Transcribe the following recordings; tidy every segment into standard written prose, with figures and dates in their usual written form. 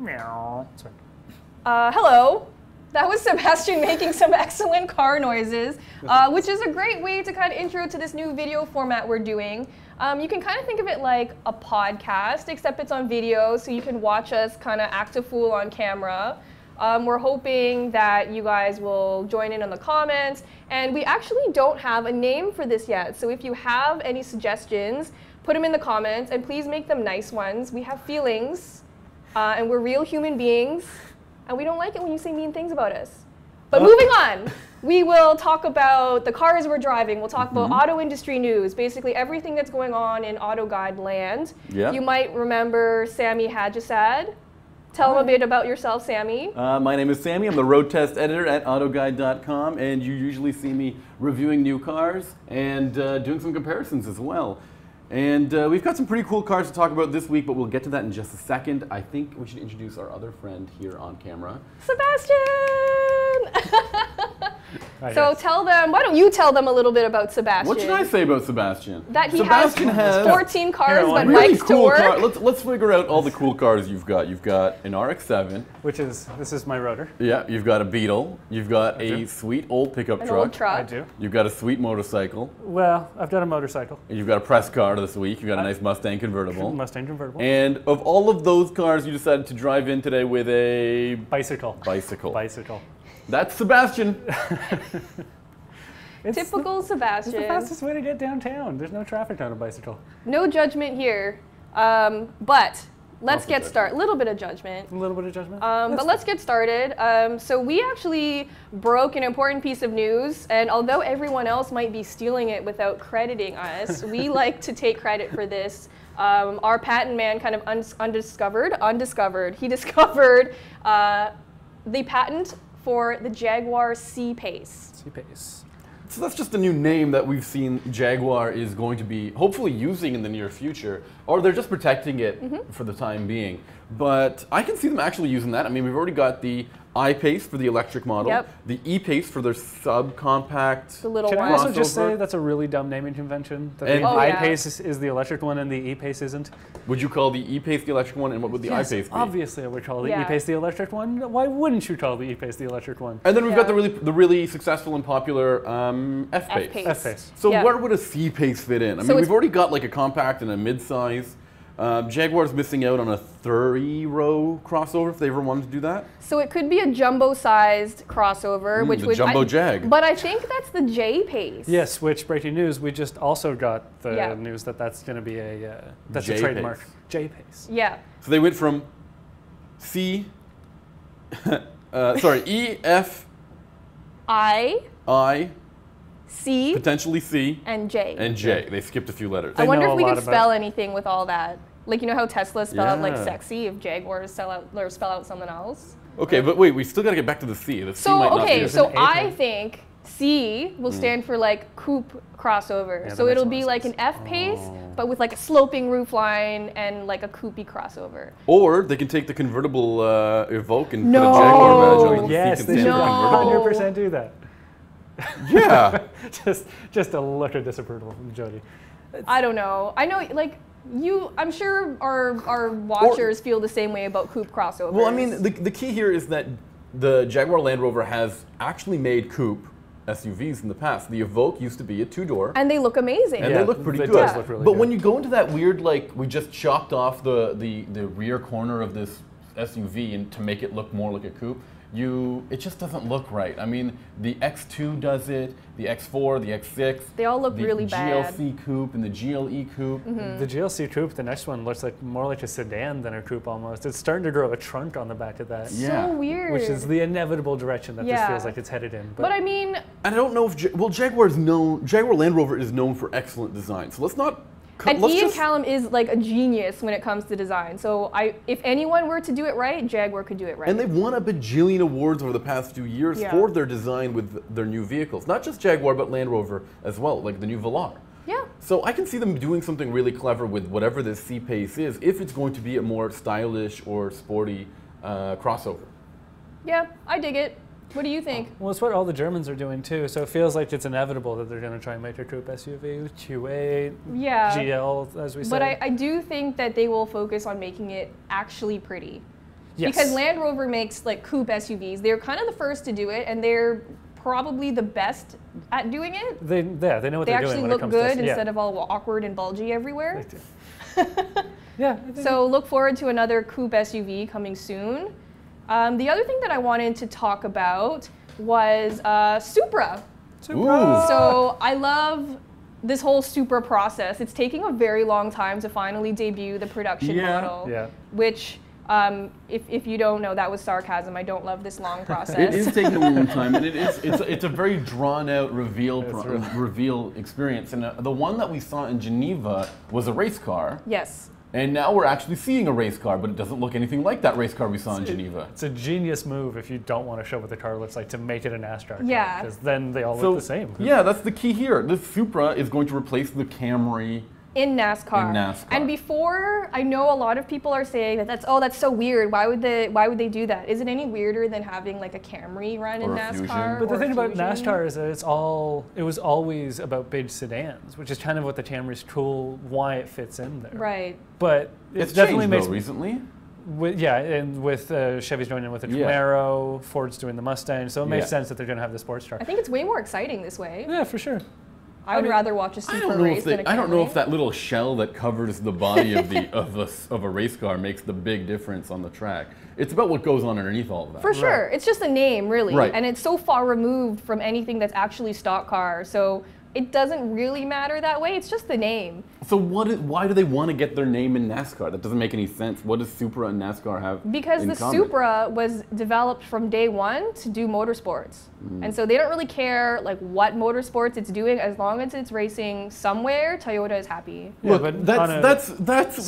Meow. Sorry. Hello. That was Sebastien making some excellent car noises, which is a great way to kind of intro to this new video format we're doing. You can kind of think of it like a podcast, except it's on video, so you can watch us kind of act a fool on camera. We're hoping that you guys will join in on the comments, and we actually don't have a name for this yet, so if you have any suggestions, put them in the comments, and please make them nice ones. We have feelings, and we're real human beings, and we don't like it when you say mean things about us. But moving on, we will talk about the cars we're driving. We'll talk about auto industry news, basically everything that's going on in AutoGuide Land. Yep. You might remember Sami Hadjasad. Tell them a bit about yourself, Sami. My name is Sami. I'm the road test editor at AutoGuide.com, and you usually see me reviewing new cars and doing some comparisons as well. And we've got some pretty cool cars to talk about this week, but we'll get to that in just a second. I think we should introduce our other friend here on camera. Sebastien! So yes. tell them, why don't you tell them a little bit about Sebastien? What should I say about Sebastien? That he Sebastien has 14 cars, but really bikes cool to work. car. Let's figure out all the cool cars you've got. You've got an RX-7. This is my rotor. Yeah, you've got a Beetle. You've got a sweet old pickup An truck. old truck. I do. You've got a sweet motorcycle. Well, I've got a motorcycle. And you've got a press car this week. You've got a nice Mustang convertible. Mustang convertible. And of all of those cars, you decided to drive in today with a bicycle. Bicycle. That's Sebastien. Typical Sebastien. It's the fastest way to get downtown. There's no traffic on a bicycle. No judgment here, but let's get started. A little bit of judgment. A little bit of judgment. But let's get started. So we actually broke an important piece of news, and although everyone else might be stealing it without crediting us, we like to take credit for this. Our patent man kind of undiscovered. He discovered the patent for the Jaguar C-Pace. C-Pace. So that's just a new name that we've seen Jaguar is going to be hopefully using in the near future, or they're just protecting it for the time being. But I can see them actually using that. I mean, we've already got the I-Pace for the electric model, the E-Pace for their subcompact. The little Can one. I also just say that's a really dumb naming convention? That the I-Pace is the electric one and the E-Pace isn't? Would you call the E-Pace the electric one, and what would the I-Pace be? Obviously I would call the E-Pace the electric one. Why wouldn't you call the E-Pace the electric one? And then we've got the really successful and popular F-Pace. F-Pace. So where would a C-Pace fit in? I mean, we've already got like a compact and a mid-size. Jaguar's missing out on a 30-row crossover if they ever wanted to do that. So it could be a jumbo-sized crossover, which would jumbo Jag. But I think that's the J-Pace. Yes, which breaking news, we just also got the news that that's going to be a that's a trademark. J-Pace. Yeah. So they went from E, F, I, C, potentially C, and J. And J. They skipped a few letters. I wonder if we could spell anything with all that. Like, you know how Tesla spell out like sexy, if Jaguars spell out something else? Okay, but wait, we still got to get back to the C. The C might not be so I think C will stand for like coupe crossover. So it'll be like an F-Pace, but with like a sloping roofline and like a coupey crossover. Or they can take the convertible Evoque and put a Jaguar badge on the yes, they should 100% do that. Yeah. just a look of disapproval from Jodi. I don't know. I know, like, I'm sure our watchers feel the same way about coupe crossovers. Well, I mean, the key here is that the Jaguar Land Rover has actually made coupe SUVs in the past. The Evoque used to be a two-door. And they look amazing. And they look pretty good. Look really but good. when you go into that weird, like, we just chopped off the rear corner of this SUV and to make it look more like a coupe, it just doesn't look right. I mean, the X2 does it, the X4, the X6. They all look really bad. The GLC coupe and the GLE coupe. The GLC coupe, the next one, looks like more like a sedan than a coupe almost. It's starting to grow a trunk on the back of that. So weird. Which is the inevitable direction that this feels like it's headed in. But I mean... I don't know if... Jaguar Land Rover is known for excellent design, so let's not... And Ian Callum is like a genius when it comes to design. So if anyone were to do it right, Jaguar could do it right. And they've won a bajillion awards over the past few years for their design with their new vehicles. Not just Jaguar, but Land Rover as well, like the new Velar. Yeah. So I can see them doing something really clever with whatever this C-Pace is, if it's going to be a more stylish or sporty crossover. Yeah, I dig it. What do you think? Well, it's what all the Germans are doing too, so it feels like it's inevitable that they're going to try and make a coupe SUV, Q8, GL, as we say. But I do think that they will focus on making it actually pretty. Yes. Because Land Rover makes like coupe SUVs. They're kind of the first to do it, and they're probably the best at doing it. They know what they're doing. They actually when look it comes good to instead of all awkward and bulgy everywhere. Yeah. So look forward to another coupe SUV coming soon. The other thing that I wanted to talk about was Supra. Ooh. So I love this whole Supra process. It's taking a very long time to finally debut the production model, which if you don't know, that was sarcasm. I don't love this long process. It is taking a long time, and it's a very drawn out reveal experience. And the one that we saw in Geneva was a race car. Yes. And now we're actually seeing a race car, but it doesn't look anything like that race car we saw in Geneva. It's a genius move if you don't want to show what the car looks like to make it a NASCAR car. Yeah. Because then they all look the same. Yeah, that's the key here. This Supra is going to replace the Camry in NASCAR. And before, I know a lot of people are saying that that's so weird. Why would they do that? Is it any weirder than having like a Camry run in NASCAR? But the thing about NASCAR is that it was always about big sedans, which is kind of what the Camry's cool, why it fits in there. Right. But it's definitely changed, though, recently. And with Chevy's joining in with the Camaro, Ford's doing the Mustang, so it makes sense that they're going to have the sports car. I think it's way more exciting this way. Yeah, for sure. I would rather watch a Supra race than a Camry. I don't know if that little shell that covers the body of a race car makes the big difference on the track. It's about what goes on underneath all of that. For sure. It's just a name, really. Right. And it's so far removed from anything that's actually stock car. So it doesn't really matter that way. It's just the name. So why do they want to get their name in NASCAR? That doesn't make any sense. What does Supra and NASCAR have Because in the common? Supra was developed from day one to do motorsports. And so they don't really care like what motorsports it's doing, as long as it's racing somewhere, Toyota is happy. Yeah, look, but that's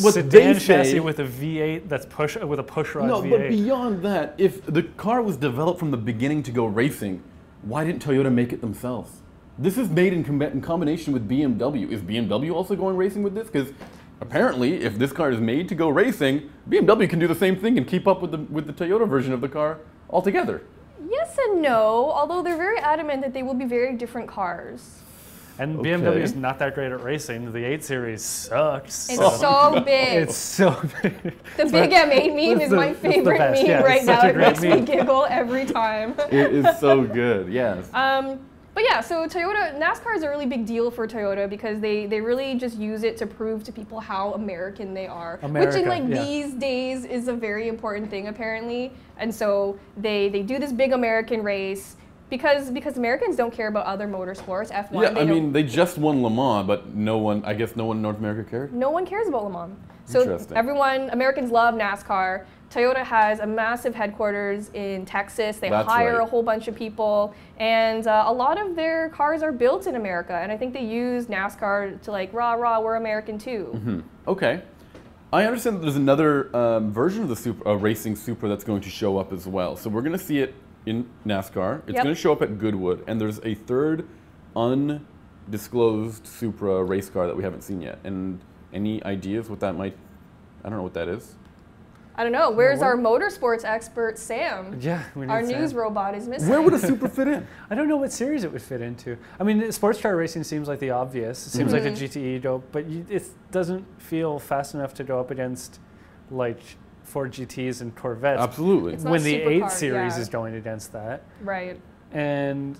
what sedan they say. chassis with a V8 that's with a pushrod No, V8. but beyond that, if the car was developed from the beginning to go racing, why didn't Toyota make it themselves? This is made in combination with BMW. Is BMW also going racing with this? Because apparently, if this car is made to go racing, BMW can do the same thing and keep up with the Toyota version of the car altogether. Yes and no, although they're very adamant that they will be very different cars. And BMW is not that great at racing. The 8 Series sucks. It's so big. It's so big. The big M8 meme is my favorite meme right now. It makes me giggle every time. It is so good, yes. But yeah, so NASCAR is a really big deal for Toyota because they really just use it to prove to people how American they are. Which in these days is a very important thing apparently. And so they do this big American race because Americans don't care about other motorsports. F1. Yeah, I mean, they just won Le Mans, but I guess no one in North America cared? No one cares about Le Mans. So Americans love NASCAR. Toyota has a massive headquarters in Texas. They hire a whole bunch of people, and a lot of their cars are built in America. And I think they use NASCAR to like, rah, rah, we're American too. Mm-hmm. Okay. I understand that there's another version of the Supra, racing Supra that's going to show up as well. So we're going to see it in NASCAR. It's going to show up at Goodwood, and there's a third undisclosed Supra race car that we haven't seen yet. And any ideas what that might? I don't know what that is. I don't know. Where's our motorsports expert, Sam? Yeah, we need our Sam. News robot is missing. Where would a Supra fit in? I don't know what series it would fit into. I mean, sports car racing seems like the obvious. It seems like a GTE dope, but it doesn't feel fast enough to go up against like Ford GTs and Corvettes. Absolutely. When the 8 Series is going against that. Right. And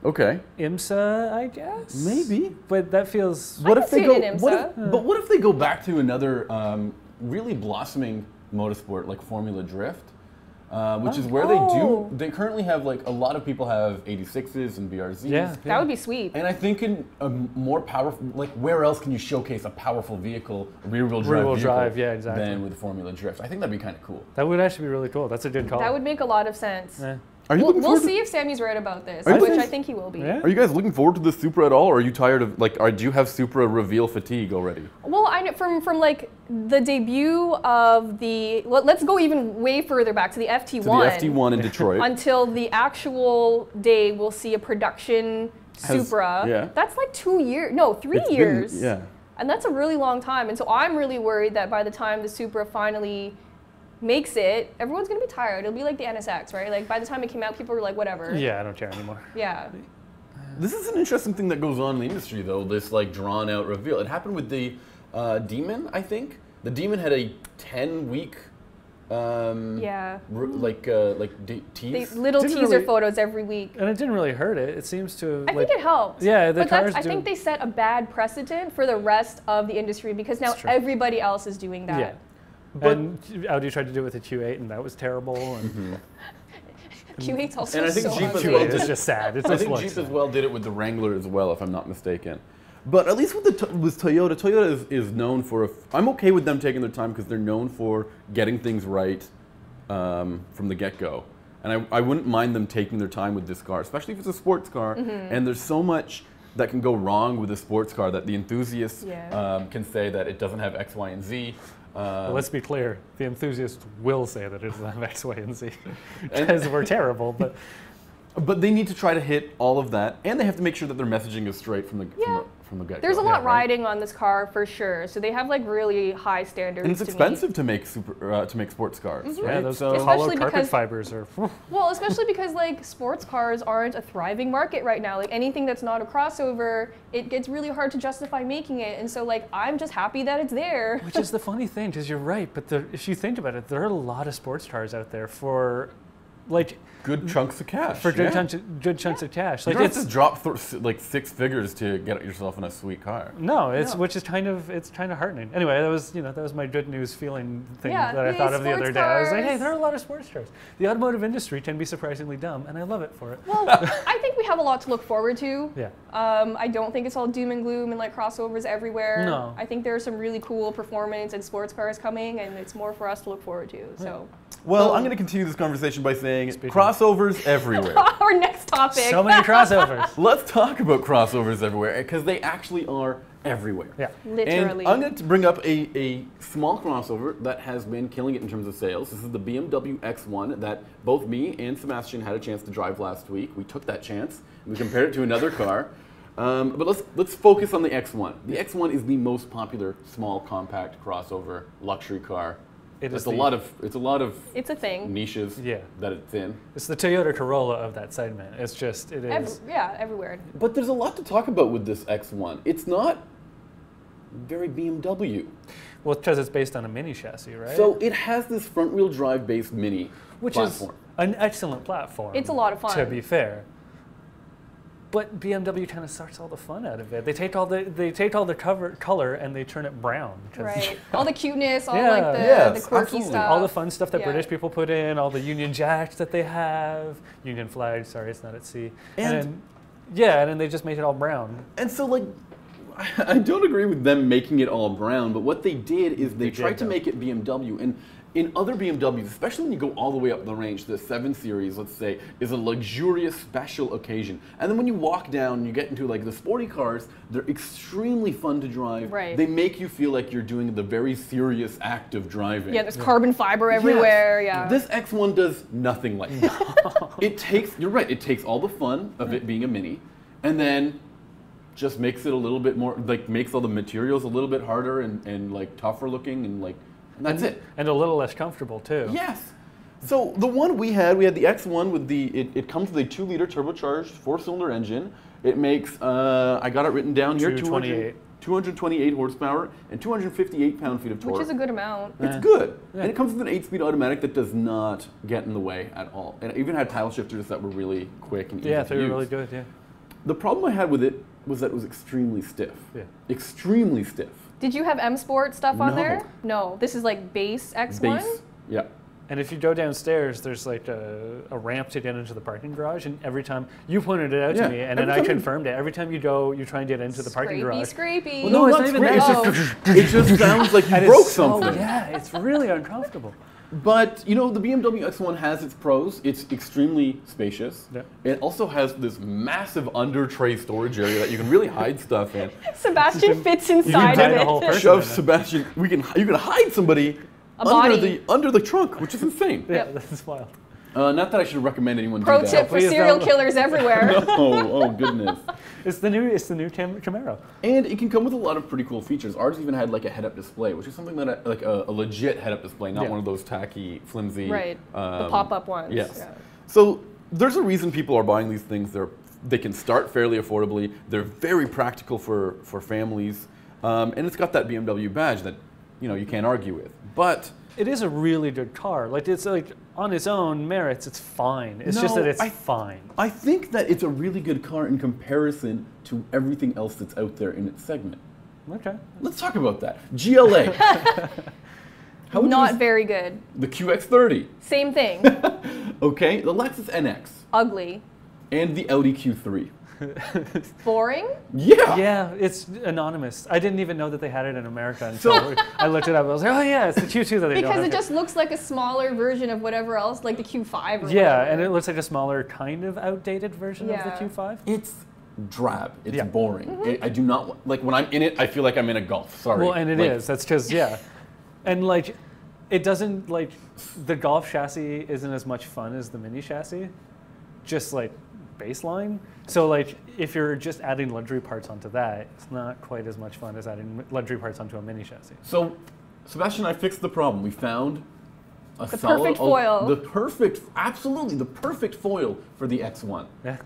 IMSA, I guess. Maybe. But that feels. What if they go? What if they go back to another really blossoming motorsport like Formula Drift, which is where they currently have like a lot of people have 86s and BRZs. Yeah. That would be sweet. And I think in a more powerful, like where else can you showcase a powerful vehicle, rear-wheel drive vehicle than with Formula Drift? I think that'd be kind of cool. That would actually be really cool. That's a good call. That would make a lot of sense. Yeah. We'll see if Sammy's right about this, which I think he will be. Yeah? Are you guys looking forward to the Supra at all, or are you tired of do you have Supra reveal fatigue already? Well, I know from like the debut of let's go even way further back to the FT1. To the FT1 in Detroit. Until the actual day we'll see a production Supra. Yeah. That's like 2 years, no, 3 years. Yeah. And that's a really long time. And so I'm really worried that by the time the Supra finally makes it, everyone's gonna be tired. It'll be like the NSX, right? Like by the time it came out, people were like, whatever. Yeah, I don't care anymore. Yeah. This is an interesting thing that goes on in the industry, though. This like drawn out reveal. It happened with the Demon, I think. The Demon had a 10-week Yeah. tease. Little Didn't teaser really- photos every week. And it didn't really hurt it. It seems to. I think it helped. Yeah, the but cars I think they set a bad precedent for the rest of the industry because now It's true. everybody else is doing that. Yeah. But- And Audi tried to do it with the Q8, and that was terrible. And Q8's also And I think so Jeep as ugly. well Q8 is just sad. It's I just think looks Jeep as sad. well did it with the Wrangler as well, if I'm not mistaken. But at least with Toyota, Toyota is known for. I'm okay with them taking their time because they're known for getting things right from the get-go. And I wouldn't mind them taking their time with this car, especially if it's a sports car. And there's so much that can go wrong with a sports car that the enthusiasts can say that it doesn't have X, Y, and Z. But let's be clear, the enthusiasts will say that it doesn't have X, Y, and Z because we're terrible. But they need to try to hit all of that, and they have to make sure that their messaging is straight from the get-go. There's a lot right? riding on this car for sure. So they have like really high standards. And it's to meet. expensive to make sports cars, right? Yeah, those So- hollow Especially carpet because- fibers are. Well, especially because like sports cars aren't a thriving market right now. Like anything that's not a crossover, it gets really hard to justify making it. And so like I'm just happy that it's there. Which is the funny thing, because you're right. But if you think about it, there are a lot of sports cars out there for, like, good chunks of cash. for good yeah. chunks of cash. You Like don't have it's to drop like 6 figures to get yourself in a sweet car. no, it's No. which is kind of heartening. Anyway, that was my good news feeling thing Yeah, that I yay, thought of the other sports day. I was like, hey, cars. there are a lot of sports cars. The automotive industry can be surprisingly dumb, and I love it for it. Well, I think we have a lot to look forward to. Yeah. I don't think it's all doom and gloom and like crossovers everywhere. No. I think there are some really cool performance and sports cars coming, and it's more for us to look forward to. So, Well, I'm going to continue this conversation by saying Speaking. crossovers everywhere. our next topic. So many crossovers. Let's talk about crossovers everywhere because they actually are everywhere. Yeah. Literally. And I'm going to bring up a small crossover that has been killing it in terms of sales. This is the BMW X1 that both me and Sebastien had a chance to drive last week. We took that chance and we compared it to another car. But let's focus on the X1. The X1 is the most popular small compact crossover luxury car. It's a lot of It's a thing. niches Yeah. that it's in. It's the Toyota Corolla of that segment. It is. Everywhere. But there's a lot to talk about with this X1. It's not very BMW. Well, because it's based on a mini chassis, right? So it has this front-wheel drive based mini Which platform. is an excellent platform. It's a lot of fun. To be fair. But BMW kind of sucks all the fun out of it. They take all the color and they turn it brown. 'Cause Right. All the cuteness, all Yeah. like the Yes, quirky absolutely. stuff. all the fun stuff that Yeah. British people put in, all the Union Jacks that they have, Union flag. Sorry, it's not at sea. And- then they just made it all brown. And so, like, I don't agree with them making it all brown, but what they did is they They tried did, to though. make it BMW. And in other BMWs, especially when you go all the way up the range, the 7 Series, let's say, is a luxurious special occasion. And then when you walk down, you get into like the sporty cars, they're extremely fun to drive. Right. They make you feel like you're doing the very serious act of driving. Yeah, there's carbon fiber everywhere. Yes. Yeah. This X1 does nothing like that. You're right, it takes all the fun of it being a Mini, and then just makes it a little bit more, like makes all the materials a little bit harder and like tougher looking and like, and that's it. And a little less comfortable too. Yes. So the one we had the X1 with it comes with a 2-liter turbocharged 4-cylinder engine. It makes, I got it written down here, 228 horsepower and 258 pound-feet of torque. Which is a good amount. It's good. And it comes with an 8-speed automatic that does not get in the way at all. And it even had tile shifters that were really quick and easy Yeah, to they were use. really good. Yeah. The problem I had with it was that it was extremely stiff. Yeah. Extremely stiff. Did you have M Sport stuff on No. there? No. This is like base X1? Base. Yeah. And if you go downstairs, there's like a ramp to get into the parking garage, and every time you pointed it out Yeah, to me, and then every I time you- confirmed it. Every time you go, you try and get into the parking garage. Scrapey. Well, no, it's not even great. that. It just sounds like you And broke it's so- something. Yeah, it's really uncomfortable. But, you know, the BMW X1 has its pros. It's extremely spacious. Yeah. It also has this massive under tray storage area that you can really hide stuff in. Sebastian fits You inside can hide of a whole it. person. Shove in it. Sebastian. You can hide somebody A body. under the trunk, which is insane. Yeah, Yep. that's wild. Not that I should recommend anyone Pro do that. tip for Please serial don't. killers everywhere. Oh goodness. It's the new Camaro. And it can come with a lot of pretty cool features. Ours even had like a head-up display, which is something that like a legit head-up display, not Yeah. one of those tacky, flimsy. Right. The pop-up ones. Yes. Yeah. So there's a reason people are buying these things. They can start fairly affordably. They're very practical for families, and it's got that BMW badge that you can't argue with. But it is a really good car. Like it's like on its own merits, it's fine. It's just that it's fine. I think that it's a really good car in comparison to everything else that's out there in its segment. Okay. Let's talk about that. GLA. Not very good. The QX30. Same thing. Okay, the Lexus NX. Ugly. And the Audi Q3. Boring? Yeah. Yeah, it's anonymous. I didn't even know that they had it in America until I looked it up. I was like, oh yeah, it's the Q2 that they don't have. Because it just looks like a smaller version of whatever else, like the Q5 or whatever. And it looks like a smaller, kind of outdated version of the Q5. It's drab. It's boring. I do not, like when I'm in it, I feel like I'm in a Golf. Sorry. Well, and it is. That's because, and like, it doesn't, like, the Golf chassis isn't as much fun as the Mini chassis, just like baseline. So like, if you're just adding luxury parts onto that, it's not quite as much fun as adding luxury parts onto a Mini chassis. So, Sebastien and I fixed the problem. We found a perfect foil. Absolutely, the perfect foil for the X1. Yeah.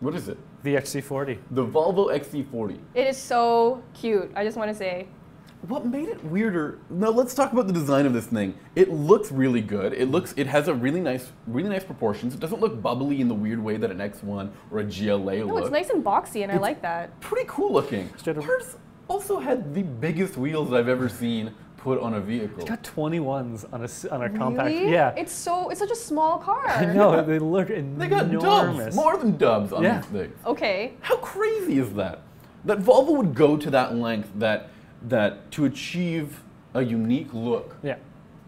What is it? The XC40. The Volvo XC40. It is so cute, I just want to say. What made it weirder? Now let's talk about the design of this thing. It looks really good. It has a really nice proportions. It doesn't look bubbly in the weird way that an X1 or a GLA looks. No, it's nice and boxy, and I like that. Pretty cool looking. Ours also had the biggest wheels I've ever seen put on a vehicle. It's got 21s on a compact. Really? Yeah. It's such a small car. I know, they look enormous. They got dubs, more than dubs on these things. Okay. How crazy is that? That Volvo would go to that length that to achieve a unique look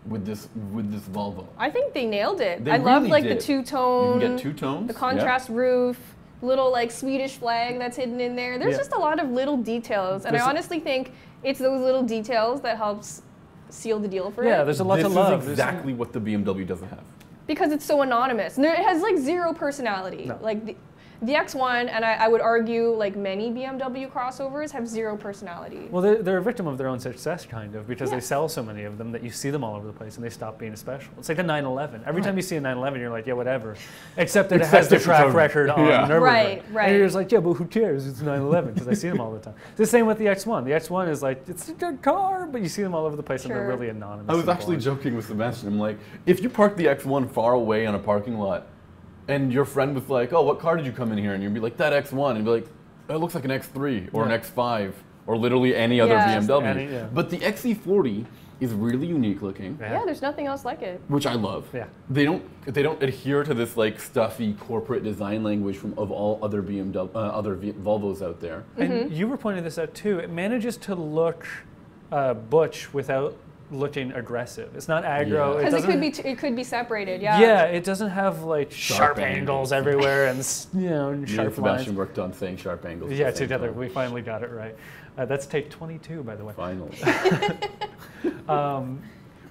with this Volvo. I think they nailed it. I love like the two-tone. You can get two tones. The contrast roof, little like Swedish flag that's hidden in there. There's just a lot of little details, and I honestly think it's those little details that helps seal the deal for it. Yeah, there's a lot to love. This is exactly what the BMW doesn't have. Because it's so anonymous. And it has like zero personality. No. Like the X1, and I would argue like many BMW crossovers have zero personality. Well, they're a victim of their own success, kind of, because they sell so many of them that you see them all over the place and they stop being special. It's like a 911. Every time you see a 911, you're like, yeah, whatever. Except that it has the track record on Nürburgring. Right. And you're just like, yeah, but who cares? It's 911 because I see them all the time. It's the same with the X1. The X1 is like, it's a good car, but you see them all over the place and they're really anonymous. I was actually joking with Sebastien. I'm like, if you park the X1 far away on a parking lot, and your friend was like, oh, what car did you come in here? And you'd be like, that X1. And you'd be like, it looks like an X3 or an X5 or literally any other BMW. But the XC40 is really unique looking. Yeah, there's nothing else like it. Which I love. Yeah. They don't adhere to this like stuffy corporate design language of all other Volvos out there. And you were pointing this out too. It manages to look butch without looking aggressive. It's not aggro. Because it could be separated. Yeah. Yeah, it doesn't have like sharp angles everywhere and sharp lines. Sebastien worked on saying sharp angles. Yeah, together we finally got it right. That's take 22, by the way. Finally.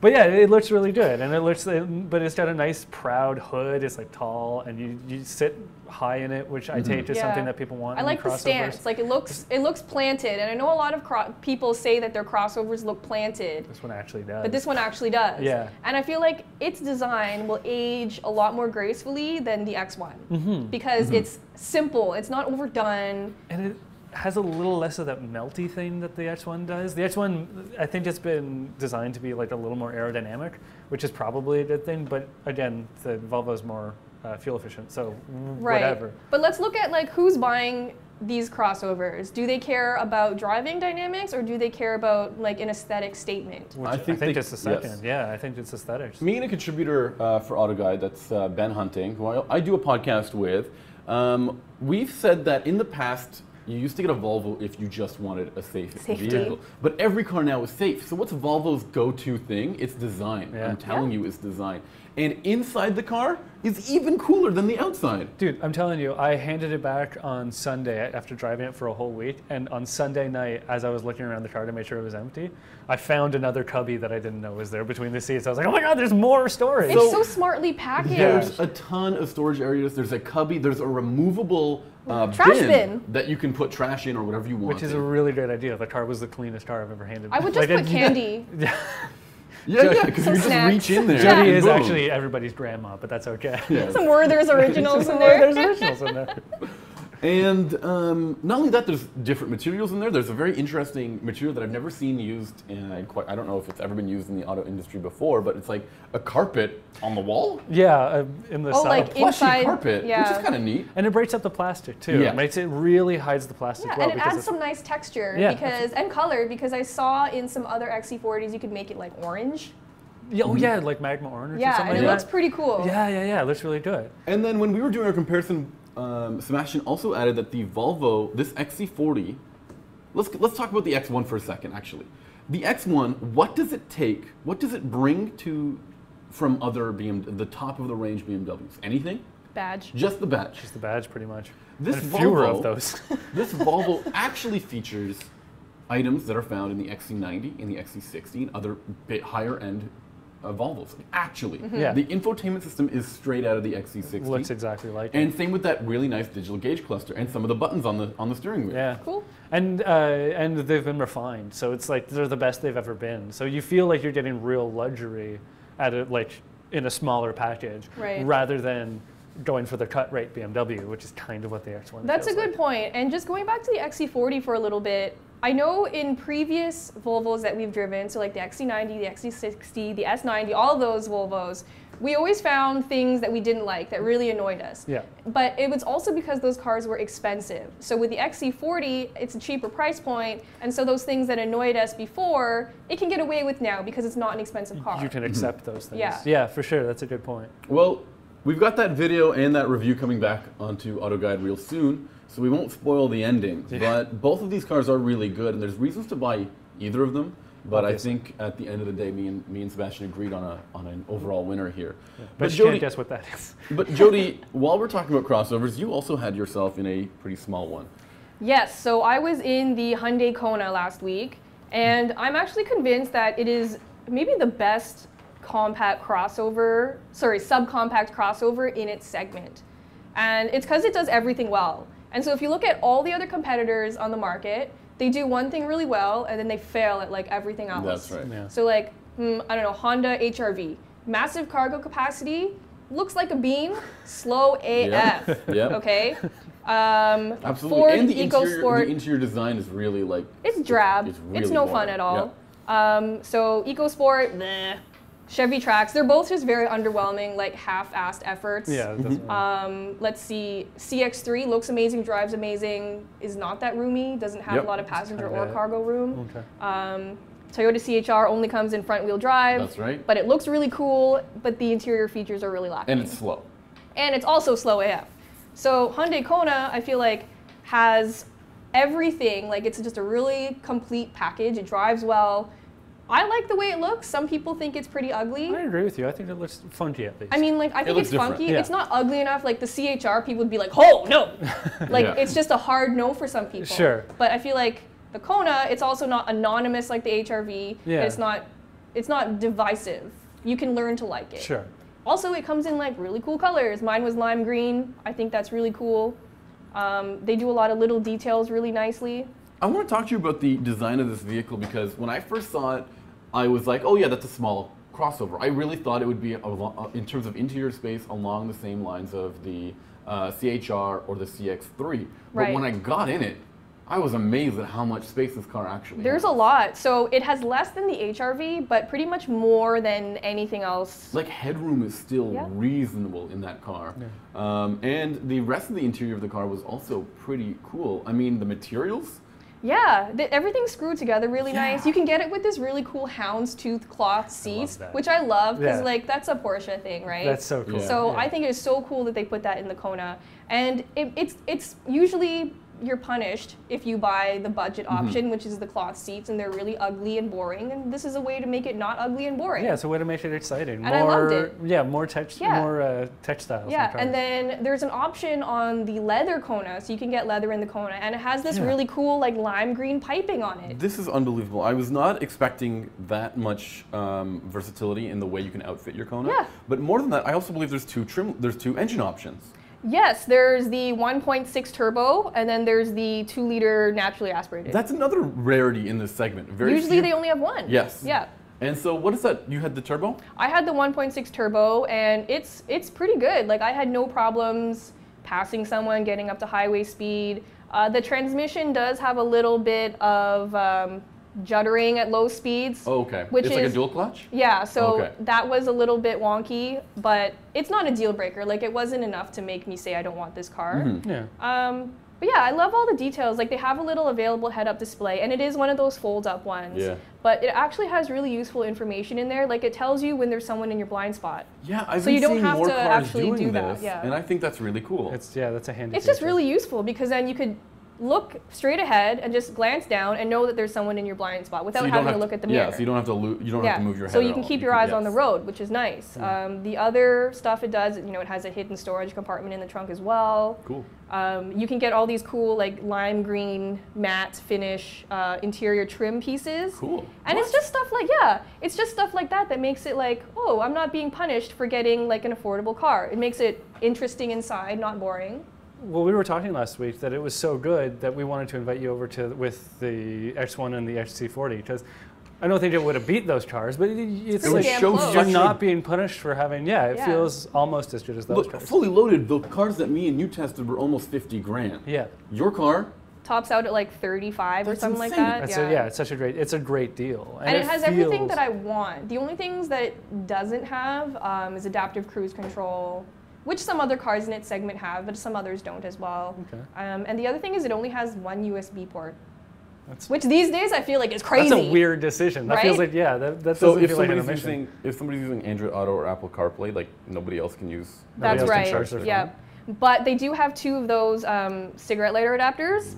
But yeah, it looks really good, and but it's got a nice proud hood. It's like tall, and you sit high in it, which I take as something that people want. I like the stance. Like it looks planted, and I know a lot of people say that their crossovers look planted. This one actually does. But this one actually does. Yeah. And I feel like its design will age a lot more gracefully than the X1 because it's simple. It's not overdone. And it has a little less of that melty thing that the X1 does. The X1, I think it's been designed to be like a little more aerodynamic, which is probably a good thing. But again, the Volvo is more fuel efficient, so whatever. But let's look at like who's buying these crossovers. Do they care about driving dynamics, or do they care about like an aesthetic statement? I think it's the second. Yes. Yeah, I think it's aesthetics. Me and a contributor for AutoGuide, that's Ben Hunting, who I do a podcast with, we've said that in the past, you used to get a Volvo if you just wanted a safe vehicle. But every car now is safe. So what's Volvo's go-to thing? It's design. Yeah. I'm telling you, it's design. And inside the car is even cooler than the outside. Dude, I'm telling you, I handed it back on Sunday after driving it for a whole week. And on Sunday night, as I was looking around the car to make sure it was empty, I found another cubby that I didn't know was there between the seats. I was like, oh my God, there's more storage. It's so smartly packaged. There's a ton of storage areas. There's a cubby. There's a removable trash bin that you can put trash in or whatever you want. Which is a really great idea. The car was the cleanest car I've ever handed. I would just put candy. Yeah, because you just reach in there. Jodi is actually everybody's grandma, but that's okay. Some Werther's Originals in there. Werther's Originals in there. And not only that, there's different materials in there. There's a very interesting material that I've never seen used in, I don't know if it's ever been used in the auto industry before, but it's like a carpet on the wall. Yeah, in the side. like A plushy inside, carpet, yeah. which is kind of neat. And it breaks up the plastic too. Yeah. It really hides the plastic Yeah, well. and it because adds some nice texture Yeah, and color, because I saw in some other XC40s you could make it like orange. Yeah, oh yeah, like magma orange or Yeah, something and it like looks that. pretty cool. Yeah, it looks really good. And then when we were doing our comparison, Sebastien also added that the Volvo, this XC40, let's talk about the X1 for a second, actually. The X1, what does it take, what does it bring from other the top of the range BMWs? Anything? Badge. Just the badge. Just the badge, pretty much. This and fewer Volvo, of those. This Volvo actually features items that are found in the XC90, in the XC60, and other bit higher end Volvos. Actually, Yeah. the infotainment system is straight out of the XC60. Looks exactly like it. And same with that really nice digital gauge cluster and some of the buttons on the steering wheel. Yeah. Cool. And they've been refined, so it's like they're the best they've ever been. So you feel like you're getting real luxury in a smaller package, Right. rather than going for the cut rate BMW, which is kind of what the X1 That's a feels good like. point. And just going back to the XC40 for a little bit, I know in previous Volvos that we've driven, so like the XC90, the XC60, the S90, all of those Volvos, we always found things that we didn't like that really annoyed us. Yeah. But it was also because those cars were expensive. So with the XC40, it's a cheaper price point, and so those things that annoyed us before, it can get away with now because it's not an expensive car. You can accept those things. Yeah. Yeah, for sure. That's a good point. Well, we've got that video and that review coming back onto AutoGuide real soon, so we won't spoil the ending. Yeah. But both of these cars are really good, and there's reasons to buy either of them. But Obviously. I think at the end of the day, me and Sebastien agreed on an overall winner here. Yeah. But you Jodi, can't guess what that is. But Jodi, while we're talking about crossovers, you also had yourself in a pretty small one. Yes, so I was in the Hyundai Kona last week, and I'm actually convinced that it is maybe the best subcompact crossover in its segment. And it's because it does everything well. And so if you look at all the other competitors on the market, they do one thing really well, and then they fail at like everything else. That's right. Yeah. So like, I don't know, Honda HR-V, massive cargo capacity, looks like a beam, slow AF. Yep. Okay. Absolutely. Ford And the EcoSport. interior design is really like It's drab. It's really It's no boring. fun at all. So EcoSport, bleh. Chevy Trax, they're both just very underwhelming, like half-assed efforts. Yeah, it doesn't really- Let's see, CX-3 looks amazing, drives amazing, is not that roomy, doesn't have Yep. a lot of passenger kinda- or cargo room. Okay. Toyota CHR only comes in front-wheel drive. That's right. But it looks really cool, but the interior features are really lacking. And it's slow. And it's also slow AF. So Hyundai Kona, I feel like, has everything. Like, it's just a really complete package. It drives well. I like the way it looks. Some people think it's pretty ugly. I agree with you. I think it looks funky at least. I mean, like, I think looks it's funky. different. Yeah. It's not ugly enough. Like, the CHR, people would be like, oh, no. Like, Yeah. it's just a hard no for some people. Sure. But I feel like the Kona, it's also not anonymous like the HR-V. Yeah. It's not divisive. You can learn to like it. Sure. Also, it comes in like really cool colors. Mine was lime green. I think that's really cool. They do a lot of little details really nicely. I want to talk to you about the design of this vehicle because when I first saw it, I was like, oh yeah, that's a small crossover. I really thought it would be, in terms of interior space, along the same lines of the CHR or the CX-3. But Right. when I got in it, I was amazed at how much space this car actually There's has. a lot. So it has less than the HR-V, but pretty much more than anything else. Like headroom is still Yeah. reasonable in that car. And the rest of the interior of the car was also pretty cool. I mean, the materials, Yeah, everything's screwed together really Yeah. nice. You can get it with this really cool houndstooth cloth seats, that. which I love because Yeah. like that's a Porsche thing, right? That's so cool. Yeah. So Yeah. I think it's so cool that they put that in the Kona, and it's usually you're punished if you buy the budget option, which is the cloth seats, and they're really ugly and boring. And this is a way to make it not ugly and boring. Yeah, it's a way to make it exciting. And I loved it. Yeah, more textiles. Yeah, in cars. and then there's an option on the leather Kona, so you can get leather in the Kona, and it has this Yeah. really cool like lime green piping on it. this is unbelievable. I was not expecting that much versatility in the way you can outfit your Kona. Yeah. But more than that, I also believe there's two engine options. Yes, there's the 1.6 turbo, and then there's the 2-liter naturally aspirated. That's another rarity in this segment. Very Usually few- they only have one. Yes. Yeah. And so what is that? You had the turbo? I had the 1.6 turbo, and it's pretty good. Like, I had no problems passing someone, getting up to highway speed. The transmission does have a little bit of juddering at low speeds. Oh, okay. Which it's is like a dual clutch? Yeah, so Okay. that was a little bit wonky, but it's not a deal breaker. Like, it wasn't enough to make me say I don't want this car. Yeah. But yeah, I love all the details. Like, they have a little available head-up display, and it is one of those fold-up ones. Yeah. But it actually has really useful information in there. Like, it tells you when there's someone in your blind spot. Yeah, I've So been you don't seeing have more to cars actually doing do that, this, yeah. and I think that's really cool. That's a handy. It's just feature. really useful because then you could look straight ahead and just glance down and know that there's someone in your blind spot without So you don't having have to look at the mirror. Yeah, so you don't have to have to move your head. So you at can all. keep your eyes on the yes. road, which is nice. The other stuff it does, you know, it has a hidden storage compartment in the trunk as well. Cool. You can get all these cool, like, lime green matte finish interior trim pieces. Cool. And it's just stuff like, it's just stuff like that that makes it like, oh, I'm not being punished for getting like an affordable car. It makes it interesting inside, not boring. Well, we were talking last week that it was so good that we wanted to invite you over with the X1 and the XC40 because I don't think it would have beat those cars, but it's Pretty like damn show close. you're such not being punished for having. It Yeah. feels almost as good as those Look, cars. fully loaded, the cars that me and you tested were almost 50 grand. Yeah. Your car, Tops out at like 35 or That's something like insane. that. It's it's a great deal. And it has everything feels- that I want. The only things that it doesn't have is adaptive cruise control, which some other cars in its segment have, but some others don't as well. Okay. And the other thing is it only has one USB port, That's- which these days I feel like is crazy. That's a weird decision. That feels Right? like, that so doesn't if feel like an somebody's omission. using Android Auto or Apple CarPlay, like nobody else can use. That's else can right. charge their phone. Yeah. But they do have two of those cigarette lighter adapters.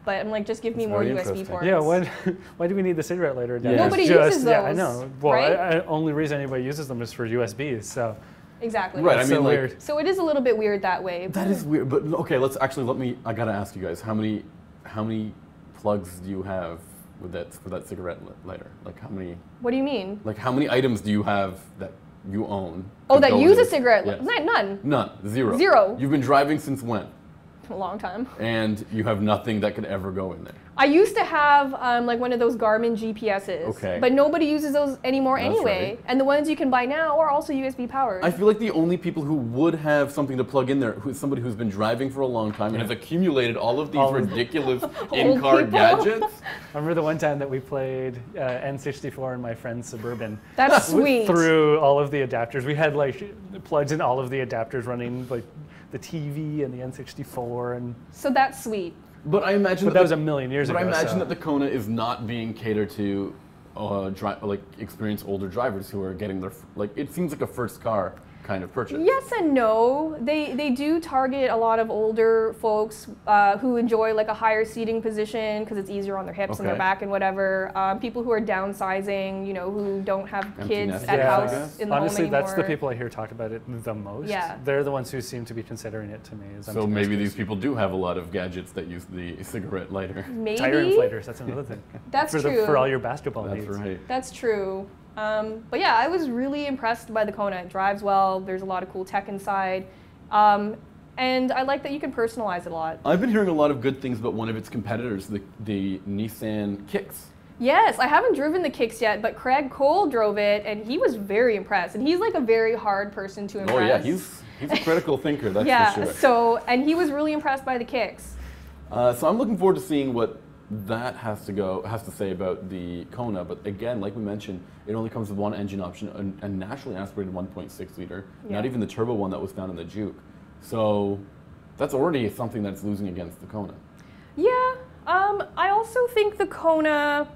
But I'm like, just give me That's more very USB interesting. ports. Yeah, why do we need the cigarette lighter adapters? Nobody uses Yeah, I those, know. Well, right? only reason anybody uses them is for USBs. So Exactly. Right, that's I mean, so like, weird. So it is a little bit weird that way. That is weird, but okay, I gotta ask you guys, how many plugs do you have for that cigarette lighter? Like What do you mean? how many items do you have that you own? Oh, that use a with- cigarette Yes. lighter? None. None. Zero. Zero. You've been driving since when? A long time. And you have nothing that could ever go in there. I used to have like one of those Garmin GPSs, Okay. but nobody uses those anymore That's anyway. right. And the ones you can buy now are also USB powered. I feel like the only people who would have something to plug in there who's somebody who's been driving for a long time and has accumulated all of these ridiculous in-car people. gadgets. I remember the one time that we played N64 in my friend's Suburban. That's sweet. Through all of the adapters. We had like plugs in all of the adapters running, like the TV and the N64. And So that's sweet. But I imagine that was a million years But I ago. imagine so. that the Kona is not being catered to experienced older drivers who are getting their it seems like a first car kind of purchase. Yes and no. They do target a lot of older folks who enjoy like a higher seating position because it's easier on their hips and their Okay. back and whatever. People who are downsizing, who don't have Empty kids nesters, at I house guess. in the Honestly, home anymore. that's the people I hear talk about it the most. Yeah. They're the ones who seem to be considering it to me. As So empty maybe nesters. these people do have a lot of gadgets that use the cigarette lighter. Maybe. Tire inflators, that's another thing. That's for true. For all your basketball That's needs. right. That's true. But yeah, I was really impressed by the Kona. It drives well. There's a lot of cool tech inside. And I like that you can personalize it a lot. I've been hearing a lot of good things about one of its competitors, the Nissan Kicks. Yes, I haven't driven the Kicks yet, but Craig Cole drove it, and he was very impressed. And he's like a very hard person to impress. Oh yeah, he's a critical thinker, that's yeah, for sure. and he was really impressed by the Kicks. So I'm looking forward to seeing what that has to say about the Kona. But again, like we mentioned, it only comes with one engine option, a naturally aspirated 1.6 liter, not even the turbo one that was found in the Juke. So that's already something that's losing against the Kona. Yeah, I also think the Kona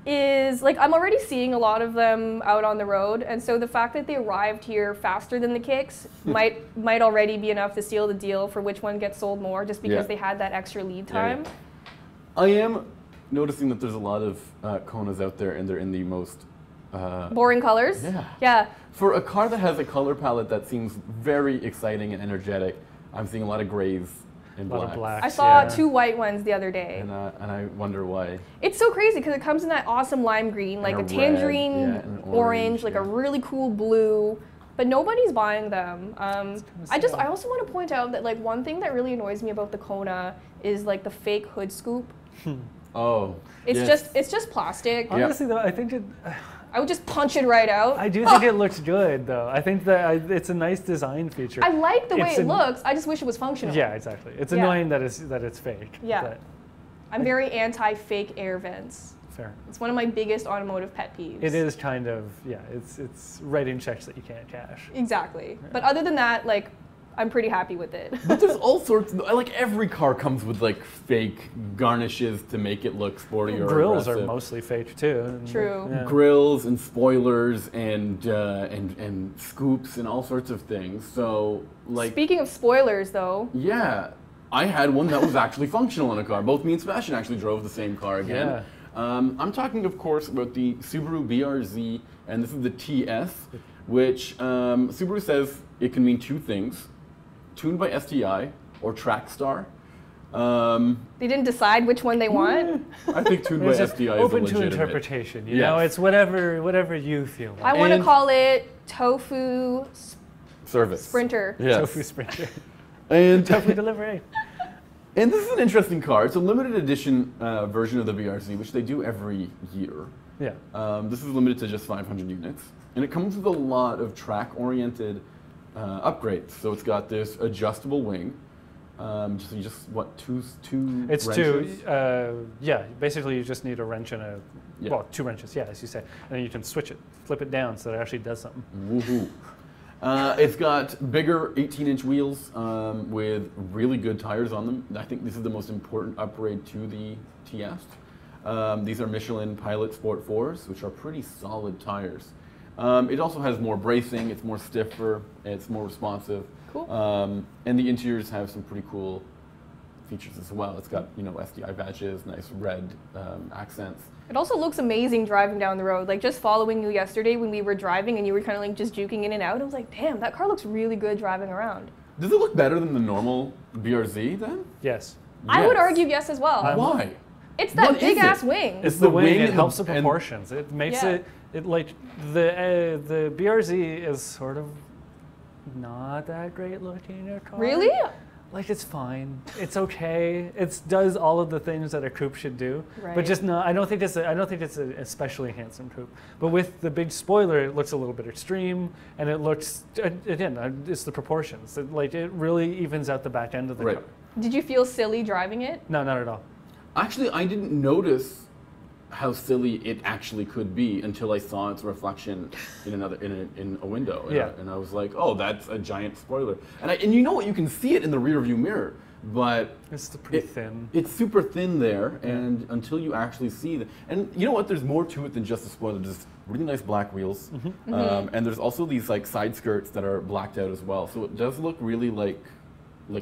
is, I'm already seeing a lot of them out on the road, and so the fact that they arrived here faster than the Kicks might already be enough to seal the deal for which one gets sold more, just because they had that extra lead time. Yeah. I am noticing that there's a lot of Konas out there, and they're in the most Boring colors? Yeah. Yeah. For a car that has a color palette that seems very exciting and energetic, I'm seeing a lot of grays and A lot of blacks. blacks. I saw yeah. 2 white ones the other day. And I wonder why. It's so crazy because it comes in that awesome lime green, like a a red, tangerine yeah, and an orange, orange, like yeah. a really cool blue, but nobody's buying them. I also want to point out that one thing that really annoys me about the Kona is the fake hood scoop. Oh. It's yes. just plastic. Yeah. Honestly, though, I think I would just punch it right out. I do think it looks good, though. I think that it's a nice design feature. I like the way it looks. I just wish it was functional. Yeah, exactly. It's annoying that it's fake. Yeah. But I'm very anti-fake air vents. fair. It's one of my biggest automotive pet peeves. It is kind of, yeah, it's writing checks that you can't cash. Exactly. Yeah. But other than that, like, I'm pretty happy with it. But there's all sorts of, like, every car comes with like fake garnishes to make it look sporty or Grills aggressive. are mostly fake too. And, True. yeah. Grills and spoilers and scoops and all sorts of things. So, like, Speaking of spoilers, though. yeah, I had one that was actually functional in a car. Both me and Sebastien actually drove the same car again. Yeah. I'm talking, of course, about the Subaru BRZ, and this is the TS, which Subaru says it can mean two things: tuned by STI or Trackstar. They didn't decide which one they want. I think tuned by It's STI is open to legitimate. interpretation. You know, it's whatever you feel like. I want to And- call it Tofu Service. Sprinter. Yes. Tofu Sprinter. And Tofu delivery. And this is an interesting car. It's a limited edition version of the BRZ, which they do every year. Yeah. This is limited to just 500 units. And it comes with a lot of track-oriented upgrades. So it's got this adjustable wing. Two It's wrenches? two, yeah, basically you just need a wrench and Yeah. well, two wrenches, yeah, as you say. And then you can switch it, flip it down so that it actually does something. Woohoo. It's got bigger 18-inch wheels with really good tires on them. I think this is the most important upgrade to the TS. These are Michelin Pilot Sport 4s, which are pretty solid tires. It also has more bracing, it's more stiffer, it's more responsive. Cool. And the interiors have some pretty cool features as well. It's got, SDI badges, nice red accents. It also looks amazing driving down the road. Like, just following you yesterday when we were driving and you were kind of like just juking in and out, I was like, damn, that car looks really good driving around. Does it look better than the normal BRZ then? Yes. I would Yes. argue yes as well. Why? It's that What is big ass it? wing. It's the wing, it and helps the and- proportions. It makes Yeah. it like, the BRZ is sort of not that great looking a car. Really? Like, it's fine. It's okay. It does all of the things that a coupe should do, Right. but just not. I don't think it's an especially handsome coupe. But with the big spoiler, it looks a little bit extreme, and it looks again. It's the proportions. It really evens out the back end of the Right. car. Did you feel silly driving it? No, not at all. Actually, I didn't notice how silly it actually could be until I saw its reflection in a window. Yeah. And I was like, oh, that's a giant spoiler. And you know what? You can see it in the rear view mirror, but It's pretty thin. it's super thin there, and until you actually see the, and you know what? There's more to it than just a spoiler. There's really nice black wheels, and there's also these like side skirts that are blacked out as well. So it does look really like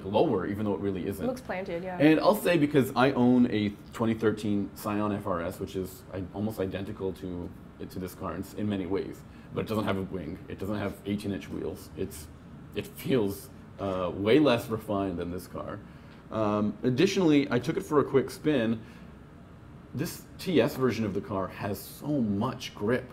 lower, even though it really isn't. It looks planted, yeah. And I'll say, because I own a 2013 Scion FRS, which is almost identical to this car in many ways, but it doesn't have a wing. It doesn't have 18-inch wheels. It feels way less refined than this car. Additionally, I took it for a quick spin. This TS version of the car has so much grip.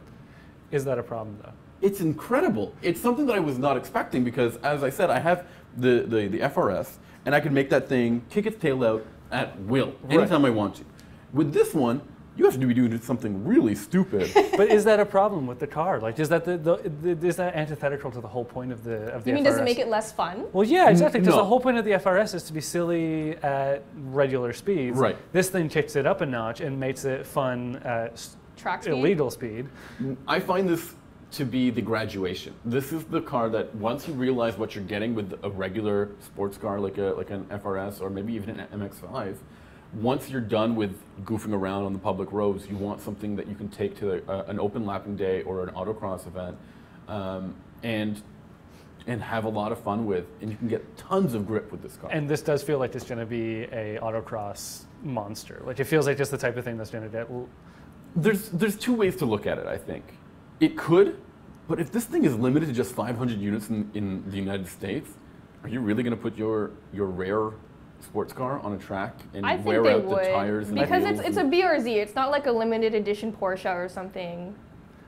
Is that a problem though? It's incredible. It's something that I was not expecting because, as I said, I have the FRS, and I can make that thing kick its tail out at will, anytime I want to. With this one, you have to be doing something really stupid. But is that a problem with the car? Like, is that is that antithetical to the whole point of the You mean, FRS? does it make it less fun? Well, yeah, exactly. Because No. the whole point of the FRS is to be silly at regular speeds. Right. This thing kicks it up a notch and makes it fun at Track speed? illegal speed. I find this to be the graduation. This is the car that once you realize what you're getting with a regular sports car like an FRS or maybe even an MX-5, once you're done with goofing around on the public roads, you want something that you can take to an open lapping day or an autocross event and have a lot of fun with, and you can get tons of grip with this car. And this does feel like it's going to be a autocross monster. Like, it feels like just the type of thing that's going to get. There's two ways to look at it, I think. It could, but if this thing is limited to just 500 units in the United States, are you really going to put your rare sports car on a track and I think wear they out would. the tires and Because wheels it's a BRZ. It's not like a limited edition Porsche or something.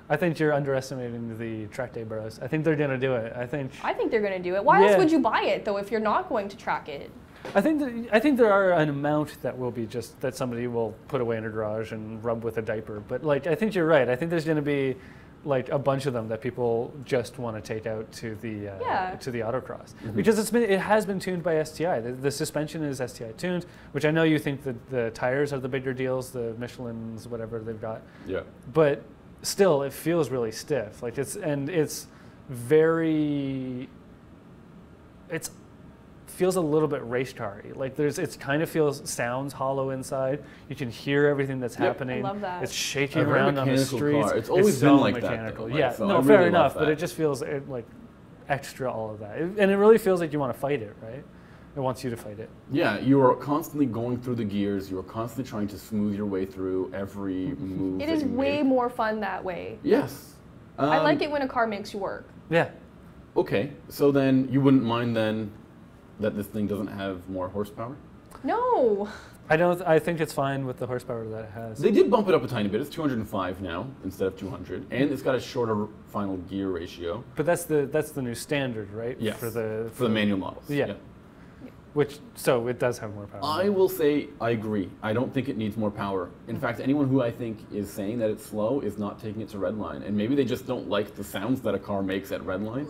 I think you're underestimating the track day bros. I think they're going to do it. I think I think they're going to do it. Why else Yeah. would you buy it, though, if you're not going to track it? I think there are an amount that will be just that somebody will put away in a garage and rub with a diaper. But like, I think you're right. I think there's going to be like a bunch of them that people just want to take out to the autocross, because it has been tuned by STI. The suspension is STI tuned, which I know you think that the tires are the bigger deals, the Michelin's, whatever they've got. Yeah. But still, it feels really stiff. Like it's feels a little bit race car-y. Like it kind of sounds hollow inside. You can hear everything that's happening. I love that. It's shaking around on the streets. Car. It's always been like mechanical. That. Though, yeah, so no, I fair really enough. love But that. it just feels like extra all of that, and it really feels like you want to fight it, right? It wants you to fight it. Yeah, you are constantly going through the gears. You are constantly trying to smooth your way through every move. It is way more fun that way. Yes. I like it when a car makes you work. Yeah. Okay, so then you wouldn't mind then that this thing doesn't have more horsepower? No. I think it's fine with the horsepower that it has. They did bump it up a tiny bit. It's 205 now instead of 200, and it's got a shorter final gear ratio. But that's the new standard, right? Yes. For the manual models. Yeah. So it does have more power. I will say I agree. I don't think it needs more power. In fact, anyone who I think is saying that it's slow is not taking it to redline, and maybe they just don't like the sounds that a car makes at redline.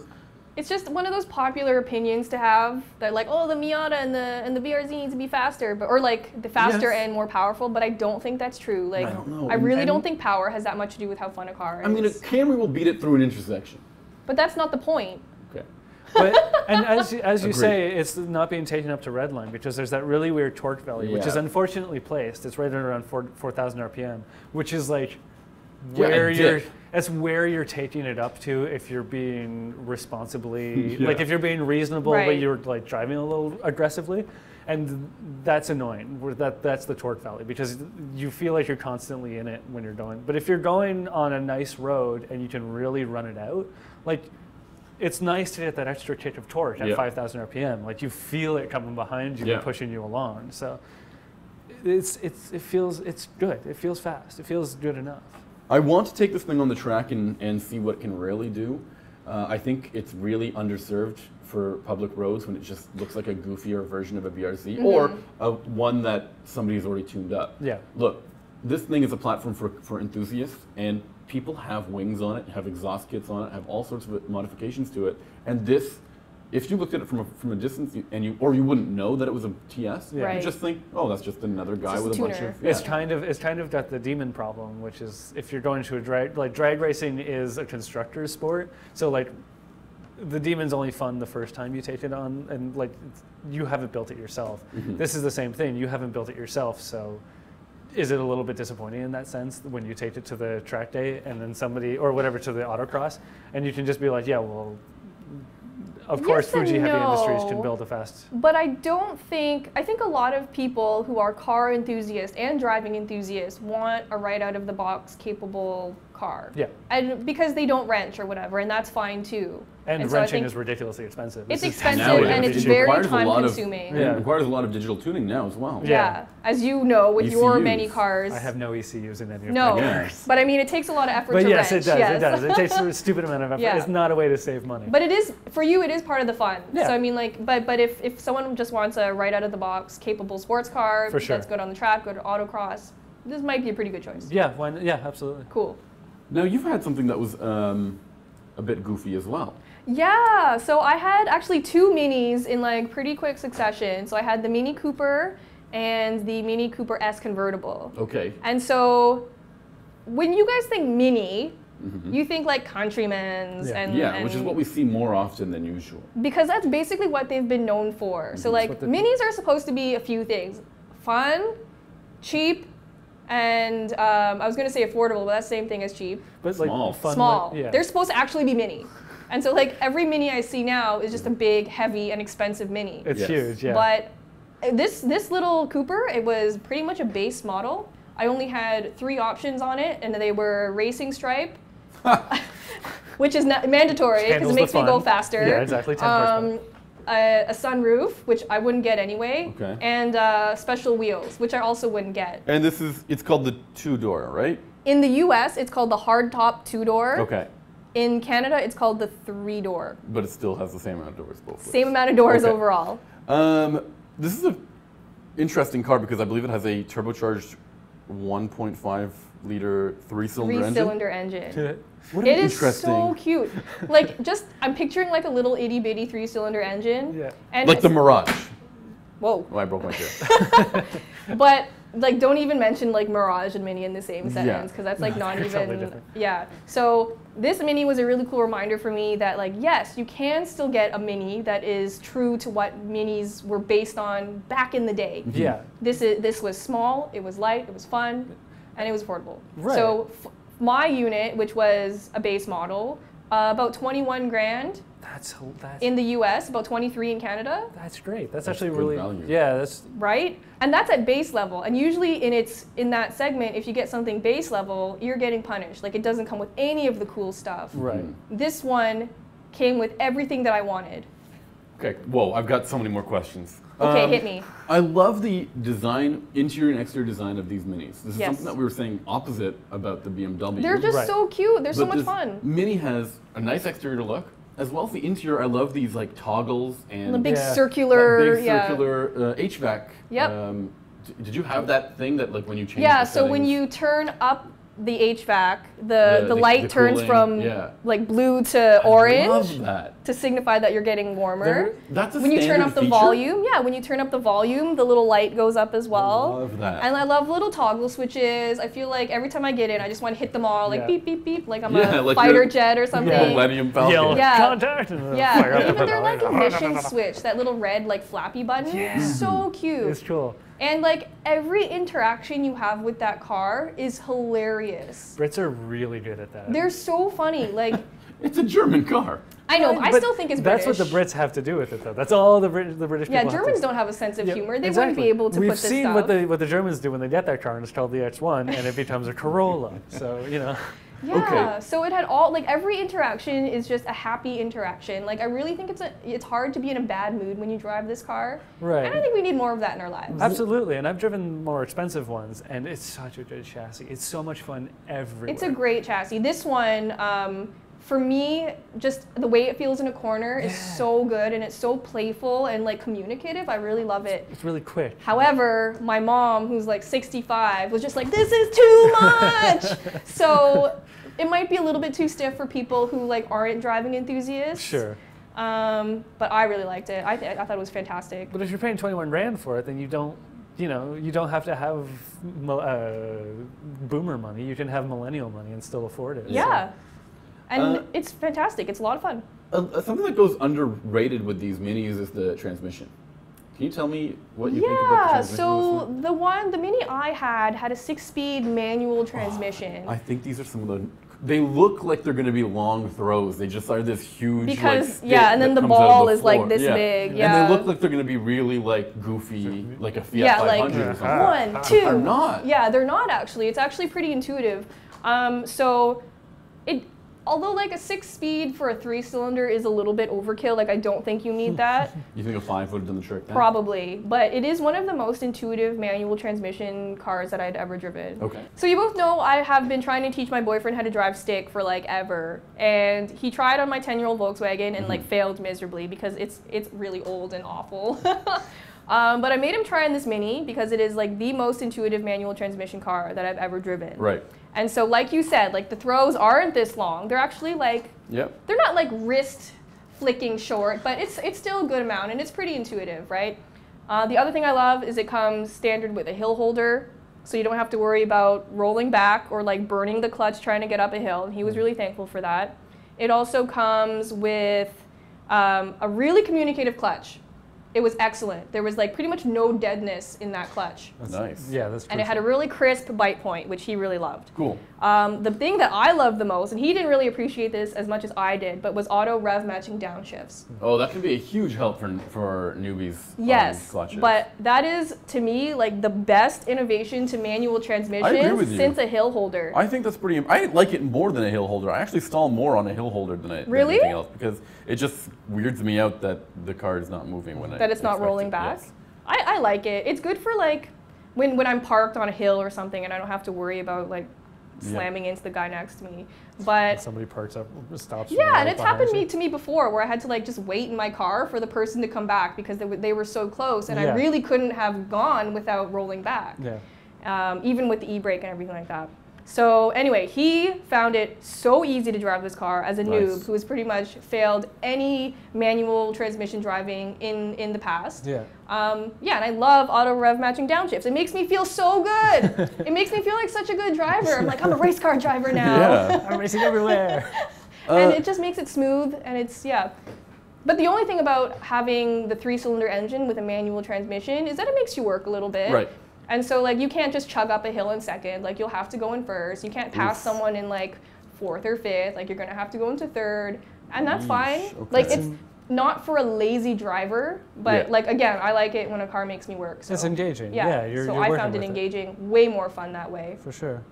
It's just one of those popular opinions to have that, like, oh, the Miata and the BRZ needs to be faster, or like the faster and more powerful. But I don't think that's true. Like, I don't know. I really don't think power has that much to do with how fun a car is. I mean, a Camry will beat it through an intersection. But that's not the point. Okay. And as you say, it's not being taken up to redline because there's that really weird torque value, which is unfortunately placed. It's right at around 4,000 RPM, which is like that's where you're taking it up to if you're being responsibly, like if you're being reasonable, but you're like driving a little aggressively, and that's annoying. That's the torque value because you feel like you're constantly in it when you're going. But if you're going on a nice road and you can really run it out, like it's nice to get that extra kick of torque at 5,000 RPM. Like you feel it coming behind you and pushing you along. So it's good. It feels fast. It feels good enough. I want to take this thing on the track and see what it can really do. I think it's really underserved for public roads when it just looks like a goofier version of a BRZ or one that somebody's already tuned up. Yeah. Look, this thing is a platform for enthusiasts, and people have wings on it, have exhaust kits on it, have all sorts of modifications to it. And this, if you looked at it from a distance, you wouldn't know that it was a TS, you just think, oh, that's just another guy with a bunch of. It's kind of got the demon problem, which is if you're going to a drag racing is a constructor's sport, so like the demon's only fun the first time you take it on, and like you haven't built it yourself. This is the same thing. You haven't built it yourself, so. Is it a little bit disappointing in that sense when you take it to the track day and then somebody, or whatever, to the autocross, and you can just be like, yeah, well, of course Fuji Heavy Industries can build a fast. But I think a lot of people who are car enthusiasts and driving enthusiasts want a right out of the box capable car. Yeah. And because they don't wrench or whatever, and that's fine too. And wrenching is ridiculously expensive. It's expensive and it's very time consuming. It requires a lot of digital tuning now as well. Yeah. As you know, with your many cars. I have no ECUs in any of my cars. But I mean, it takes a lot of effort to yes, wrench. It does. It takes a stupid amount of effort. It's not a way to save money. But it is, for you, it is part of the fun. Yeah. So I mean, like, but if someone just wants a right out of the box capable sports car that's good on the track, good autocross, this might be a pretty good choice. Yeah, yeah, absolutely. Cool. Now you've had something that was a bit goofy as well. Yeah, so I had actually two minis in like pretty quick succession. So I had the Mini Cooper and the Mini Cooper S convertible. Okay. And so when you guys think mini, you think like Countryman's and which is what we see more often than usual. Because that's basically what they've been known for. So like minis are supposed to be a few things: fun, cheap, and I was going to say affordable, but that's the same thing as cheap. But like small. Small. They're supposed to actually be mini. And so like every mini I see now is just a big, heavy, and expensive mini. It's huge, yeah. But this little Cooper, it was pretty much a base model. I only had 3 options on it, and they were racing stripe, which is not mandatory because it makes me go faster. Yeah, exactly. 10 horsepower. A sunroof, which I wouldn't get anyway, and special wheels, which I also wouldn't get. And it's called the 2-door, right? In the US, it's called the hardtop 2-door. Okay. In Canada, it's called the 3-door. But it still has the same amount of doors both ways. Same amount of doors overall. This is an interesting car because I believe it has a turbocharged 1.5 liter three-cylinder engine. Three-cylinder engine. What It an is interesting. so cute. Like, just, I'm picturing like a little itty-bitty three-cylinder engine. Yeah. And Like the it's- Mirage. Whoa. Oh, I broke my chair. But like, don't even mention like Mirage and Mini in the same sentence because that's like not They're even. totally different. Yeah. So this Mini was a really cool reminder for me that like, yes, you can still get a Mini that is true to what Minis were based on back in the day. Yeah. This was small, it was light, it was fun, and it was affordable. Right. So my unit, which was a base model, about 21 grand That's in the US, about 23 in Canada. that's great. That's That's actually good really value. yeah. That's Right? And that's at base level. And usually in that segment, if you get something base level, you're getting punished. Like, it doesn't come with any of the cool stuff. right. This one came with everything that I wanted. Okay, whoa, I've got so many more questions. Okay, hit me. I love the design, interior and exterior design of these Minis. This is Yes. something that we were saying opposite about the BMW. They're just Right. so cute. They're so But much this fun. Mini has a nice exterior look, as well as the interior. I love these like toggles and The big Yeah. circular, that big yeah. circular HVAC. Yep. Did you have that thing that like when you change Yeah, the so when settings- you turn up the HVAC, the light the turns cooling, from yeah. like blue to orange I love that. to signify that you're getting warmer. They're- That's a When you turn standard up the feature? volume, yeah, when you turn up the volume, the little light goes up as well. I love that. And I love little toggle switches. I feel like every time I get in, I just want to hit them all, like Yeah. beep, beep, beep, like I'm Yeah, a like fighter you're- jet or something. Millennium Falcon. Yell Yeah. contact and then Yeah, fire up the even their like propeller. ignition switch, that little red like flappy button, Yeah. so cute. It's cool. And like every interaction you have with that car is hilarious. Brits are really good at that. They're so funny. Like, It's a German car. I know, I But still think it's that's British. what the Brits have to do with it, though. That's all the British Yeah, people have Germans to don't have a sense of Yeah, humor. They exactly. wouldn't be able to We've put this seen stuff. what the Germans do when they get their car, and it's called the X1, and it becomes a Corolla. So, you know. Yeah, Okay. so it had all, like every interaction is just a happy interaction. Like I really think it's hard to be in a bad mood when you drive this car. Right. And I think we need more of that in our lives. Absolutely, and I've driven more expensive ones, and it's such a good chassis. It's so much fun everywhere. It's a great chassis. This one, for me, just the way it feels in a corner is so good, and it's so playful and like communicative. I really love it. It's really quick. However, my mom, who's like 65, was just like, this is too much. So it might be a little bit too stiff for people who like aren't driving enthusiasts. Sure. But I really liked it. I thought it was fantastic. But if you're paying 21 rand for it, then you don't have to have boomer money. You can have millennial money and still afford it. Yeah. And it's fantastic. It's a lot of fun. Something that goes underrated with these Minis is the transmission. Can you tell me what you think about the transmission? So the Mini I had a 6-speed manual transmission. I think these are some of the. They look like they're going to be long throws. They just are this huge. Because, like, stick yeah, and then that the comes out of ball the is, like, floor. this big, yeah. And they look like they're going to be really like goofy, like a Fiat Yeah, like 500 or something. 1, 2. They're not. Yeah, they're not actually. It's actually pretty intuitive. So although like a 6-speed for a 3-cylinder is a little bit overkill, like I don't think you need that. You think a 5 would have done the trick? Then? Probably, but it is one of the most intuitive manual transmission cars that I'd ever driven. Okay. So you both know I have been trying to teach my boyfriend how to drive stick for like ever, and he tried on my 10-year-old Volkswagen and like failed miserably because it's really old and awful. But I made him try in this Mini because it is like the most intuitive manual transmission car that I've ever driven. Right. And so like you said, like the throws aren't this long. They're actually like, Yep. they're not like wrist flicking short, but it's still a good amount and it's pretty intuitive, right? The other thing I love is it comes standard with a hill holder, so you don't have to worry about rolling back or like burning the clutch trying to get up a hill. And he was really thankful for that. It also comes with a really communicative clutch. It was excellent. There was like pretty much no deadness in that clutch. Nice. Yeah, that's And it had a really crisp bite point, which he really loved. Cool. The thing that I loved the most, and he didn't really appreciate this as much as I did, but was auto rev matching downshifts. Oh, that can be a huge help for newbies. Yes, clutches. but that is to me like the best innovation to manual transmissions since a hill holder. I think that's pretty. I like it more than a hill holder. I actually stall more on a hill holder than Really? anything else because it just weirds me out that the car is not moving when That it's not expect rolling it. back. Yes. I like it. It's good for like when I'm parked on a hill or something and I don't have to worry about like slamming into the guy next to me. But somebody parks up, stops. yeah, and it's happened to me before where I had to like just wait in my car for the person to come back because they were so close, and I really couldn't have gone without rolling back. Yeah. Even with the e-brake and everything like that. So anyway, he found it so easy to drive this car as a noob who has pretty much failed any manual transmission driving in the past. Yeah. Yeah, and I love auto rev matching downshifts. It makes me feel so good. It makes me feel like such a good driver. I'm like, I'm a race car driver now. Yeah. I'm racing everywhere. And it just makes it smooth, and it's, yeah. But the only thing about having the 3-cylinder engine with a manual transmission is that it makes you work a little bit. Right. And so like you can't just chug up a hill in second, like you'll have to go in first. You can't pass someone in like 4th or 5th, like you're gonna have to go into 3rd, and that's fine. Okay. Like it's not for a lazy driver, but like again, I like it when a car makes me work. So. It's engaging. Yeah, you're I found it engaging, way more fun that way. For sure.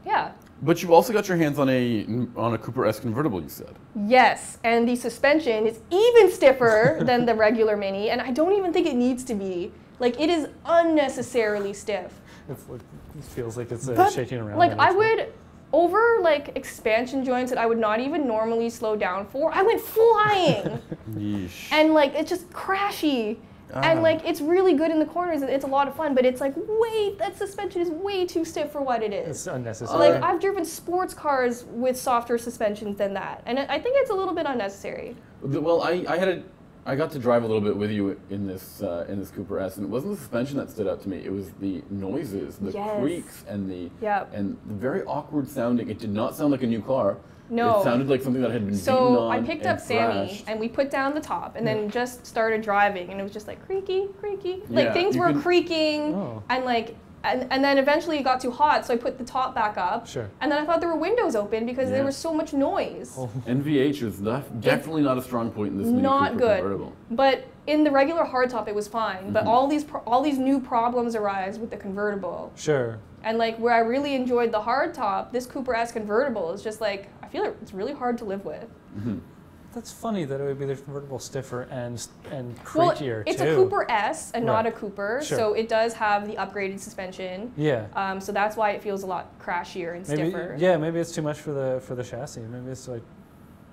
Yeah. But you've also got your hands on a Cooper S convertible, you said. Yes, and the suspension is even stiffer than the regular Mini, and I don't even think it needs to be. Like, it is unnecessarily stiff. It's like, it feels like it's shaking around. Like, I would, over like expansion joints that I would not even normally slow down for, I went flying. Yeesh. And like, it's just crashy. And like, it's really good in the corners. It's a lot of fun, but it's like, that suspension is way too stiff for what it is. It's unnecessary. Like, I've driven sports cars with softer suspensions than that. And I think it's a little bit unnecessary. Well, I got to drive a little bit with you in this Cooper S, and it wasn't the suspension that stood out to me. It was the noises, the creaks, and the very awkward sounding. It did not sound like a new car. No. It sounded like something that had been beaten on. So I picked up Sami, and we put down the top, and then just started driving, and it was just like creaky, creaky. Like things were creaking, and like. And then eventually it got too hot, so I put the top back up. Sure. And then I thought there were windows open because there was so much noise. NVH is definitely not a strong point in this new Cooper convertible. But in the regular hardtop, it was fine. But all these new problems arise with the convertible. Sure. And like where I really enjoyed the hardtop, this Cooper S convertible is just like, I feel like it's really hard to live with. That's funny that it would be the convertible stiffer and creakier, it's a Cooper S and not a Cooper, so it does have the upgraded suspension. Yeah. So that's why it feels a lot crashier and stiffer. Yeah, maybe it's too much for the chassis. Maybe it's like.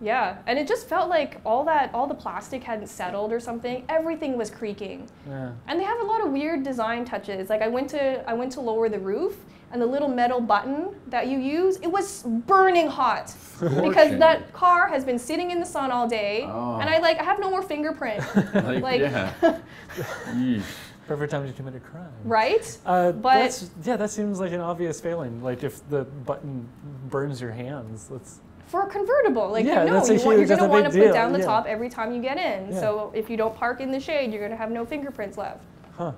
Yeah, and it just felt like all the plastic hadn't settled or something. Everything was creaking. Yeah. And they have a lot of weird design touches. Like I went to lower the roof, and the little metal button that you use, it was burning hot because that car has been sitting in the sun all day, and I have no more fingerprint. Perfect time to commit a crime. Right? But that seems like an obvious failing. Like if the button burns your hands, for a convertible, you're going to want to put down the top every time you get in. Yeah. So if you don't park in the shade, you're going to have no fingerprints left. Huh.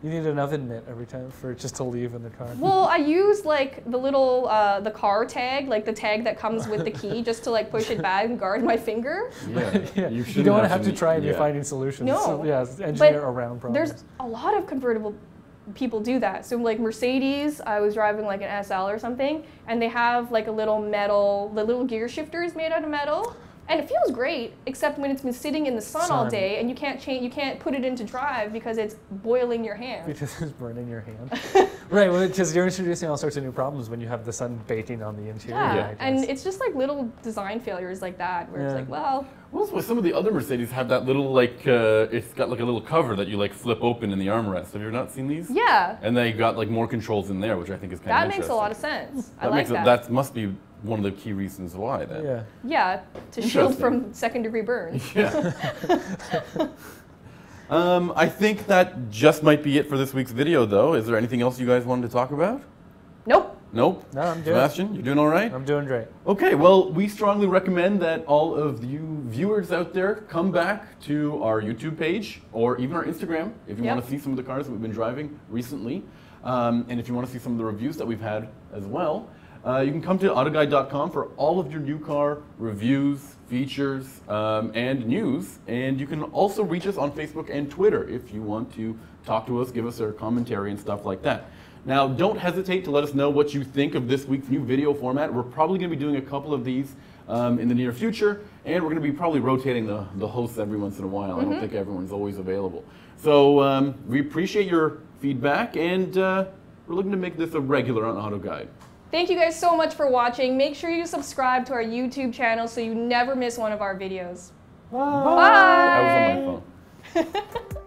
You need an oven mitt every time for it just to leave in the car. Well, I use like the little the car tag, like the tag that comes with the key, just to like push it back and guard my finger. Yeah. You don't want to have to try and be finding solutions. No. So, engineer around problems. There's a lot of convertible people do that. So like Mercedes, I was driving like an SL or something, and they have like a little metal, the little gear shifter is made out of metal. And it feels great, except when it's been sitting in the sun all day, and you can't put it into drive because it's boiling your hand. Because it's burning your hand. Right, well, because you're introducing all sorts of new problems when you have the sun baking on the interior. Yeah, and it's just like little design failures like that, where it's like, well. Well, some of the other Mercedes have that little it's got like a little cover that you like flip open in the armrest. Have you not seen these? Yeah. And they got like more controls in there, which I think is kind of interesting. That makes a lot of sense. I like that. That must be one of the key reasons why then. Yeah. Yeah, to shield from second-degree burns. Yeah. I think that just might be it for this week's video, though. Is there anything else you guys wanted to talk about? Nope. Nope? No, I'm good. Sebastian, you doing all right? I'm doing great. Okay, well, we strongly recommend that all of you viewers out there come back to our YouTube page or even our Instagram if you want to see some of the cars that we've been driving recently. And if you want to see some of the reviews that we've had as well. You can come to AutoGuide.com for all of your new car reviews, features, and news. And you can also reach us on Facebook and Twitter if you want to talk to us, give us our commentary and stuff like that. Now, don't hesitate to let us know what you think of this week's new video format. We're probably going to be doing a couple of these in the near future, and we're going to be probably rotating the hosts every once in a while. I don't think everyone's always available. So we appreciate your feedback, and we're looking to make this a regular on AutoGuide. Thank you guys so much for watching. Make sure you subscribe to our YouTube channel so you never miss one of our videos. Bye. I was on my phone.